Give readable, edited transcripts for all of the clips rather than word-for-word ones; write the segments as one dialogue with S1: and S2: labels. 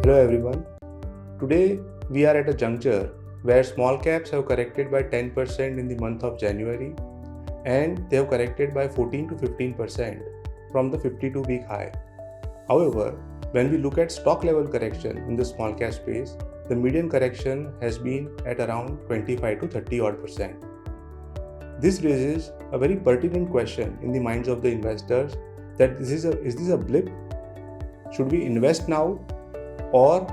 S1: Hello everyone. Today we are at a juncture where small caps have corrected by 10% in the month of January and they have corrected by 14 to 15% from the 52-week high. However, when we look at stock level correction in the small cap space, the median correction has been at around 25 to 30 odd percent. This raises a very pertinent question in the minds of the investors that is this a blip? Should we invest now, or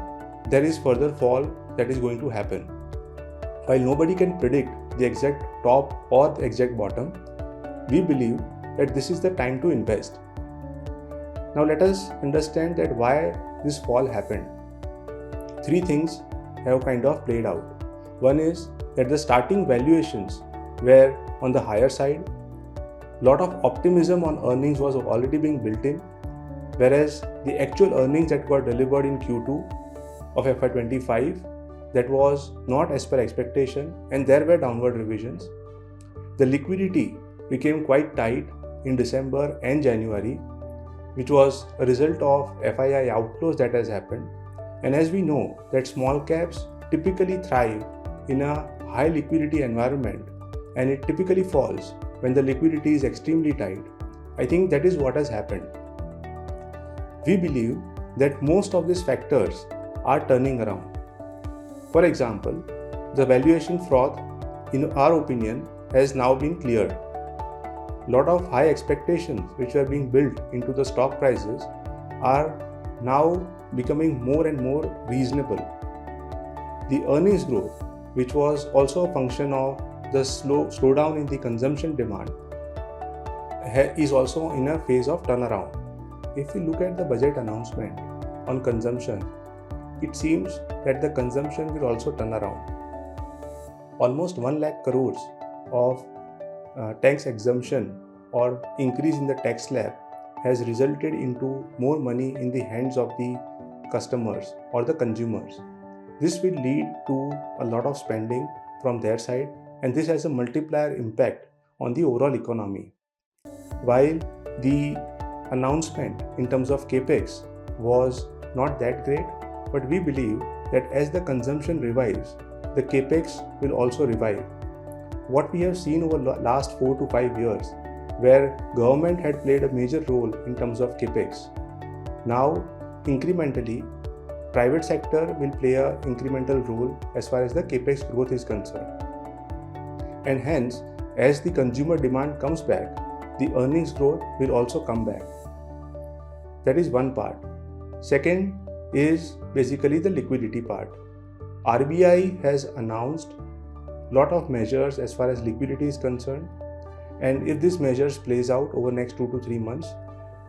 S1: there is further fall that is going to happen? While nobody can predict the exact top or the exact bottom, we believe that this is the time to invest. Now let us understand that why this fall happened. Three things have kind of played out. One is that the starting valuations were on the higher side. Lot of optimism on earnings was already being built in, whereas the actual earnings that were delivered in Q2 of FY25, that was not as per expectation and there were downward revisions. The liquidity became quite tight in December and January, which was a result of FII outflows that has happened. And as we know that small caps typically thrive in a high liquidity environment, and it typically falls when the liquidity is extremely tight. I think that is what has happened. We believe that most of these factors are turning around. For example, the valuation froth, in our opinion, has now been cleared. A lot of high expectations which were being built into the stock prices are now becoming more and more reasonable. The earnings growth, which was also a function of the slowdown in the consumption demand, is also in a phase of turnaround. If we look at the budget announcement on consumption, it seems that the consumption will also turn around. Almost 1 lakh crores of tax exemption or increase in the tax slab has resulted into more money in the hands of the customers or the consumers. This will lead to a lot of spending from their side, and this has a multiplier impact on the overall economy. While the announcement in terms of capex was not that great, but we believe that as the consumption revives, the capex will also revive. What we have seen over the last 4 to 5 years, where government had played a major role in terms of capex, now incrementally private sector will play an incremental role as far as the capex growth is concerned. And hence, as the consumer demand comes back, the earnings growth will also come back. That is one part. Second is basically the liquidity part. RBI has announced a lot of measures as far as liquidity is concerned, and if these measures plays out over next 2 to 3 months,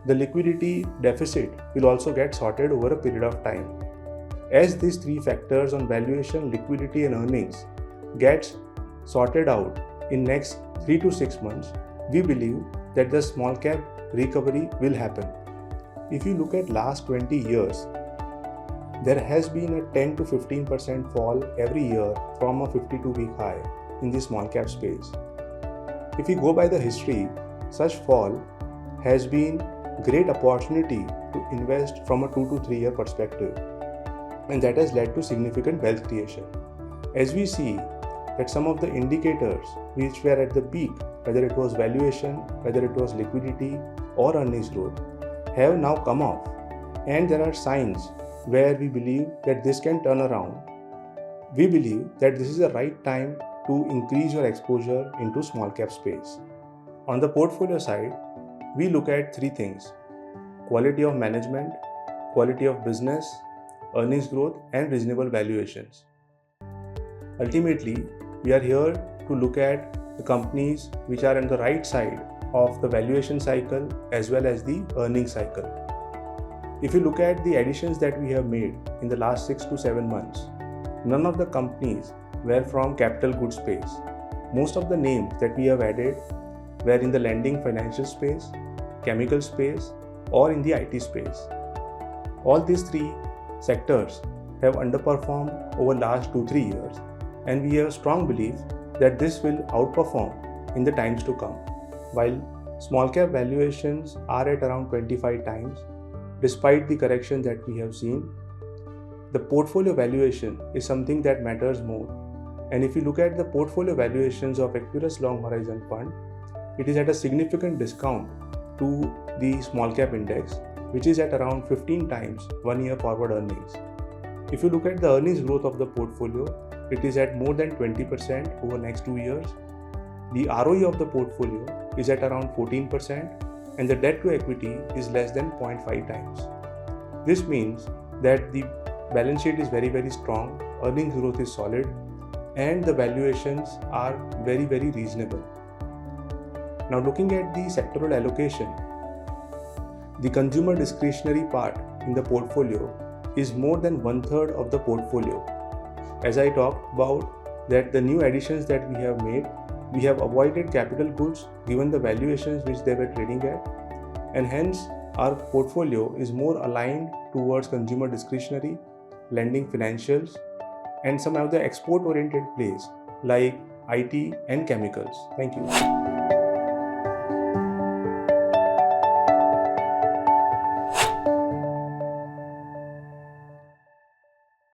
S1: the liquidity deficit will also get sorted over a period of time. As these three factors on valuation, liquidity and earnings gets sorted out in next 3 to 6 months, we believe that the small cap recovery will happen. If you look at last 20 years, there has been a 10 to 15% fall every year from a 52-week high in the small cap space. If we go by the history, such fall has been great opportunity to invest from a 2 to 3 year perspective, and that has led to significant wealth creation. As we see that some of the indicators which were at the peak, whether it was valuation, whether it was liquidity or earnings growth, have now come off, and there are signs where we believe that this can turn around. We believe that this is the right time to increase your exposure into small cap space. On the portfolio side, we look at three things: quality of management, quality of business, earnings growth, and reasonable valuations. Ultimately, we are here to look at the companies which are on the right side of the valuation cycle as well as the earnings cycle. If you look at the additions that we have made in the last 6 to 7 months, none of the companies were from capital goods space. Most of the names that we have added were in the lending financial space, chemical space, or in the IT space. All these three sectors have underperformed over last 2-3 years, and we have strong belief that this will outperform in the times to come. While small cap valuations are at around 25 times, despite the correction that we have seen, the portfolio valuation is something that matters more. And if you look at the portfolio valuations of Equirus Long Horizon Fund, it is at a significant discount to the small cap index, which is at around 15 times 1 year forward earnings. If you look at the earnings growth of the portfolio, it is at more than 20% over next 2 years. The ROE of the portfolio is at around 14%, and the debt to equity is less than 0.5 times. This means that the balance sheet is very strong, earnings growth is solid, and the valuations are very reasonable. Now looking at the sectoral allocation, the consumer discretionary part in the portfolio is more than 1/3 of the portfolio. As I talked about that the new additions that we have made, we have avoided capital goods given the valuations which they were trading at, and hence our portfolio is more aligned towards consumer discretionary, lending, financials, and some other export oriented plays like IT and chemicals. Thank you.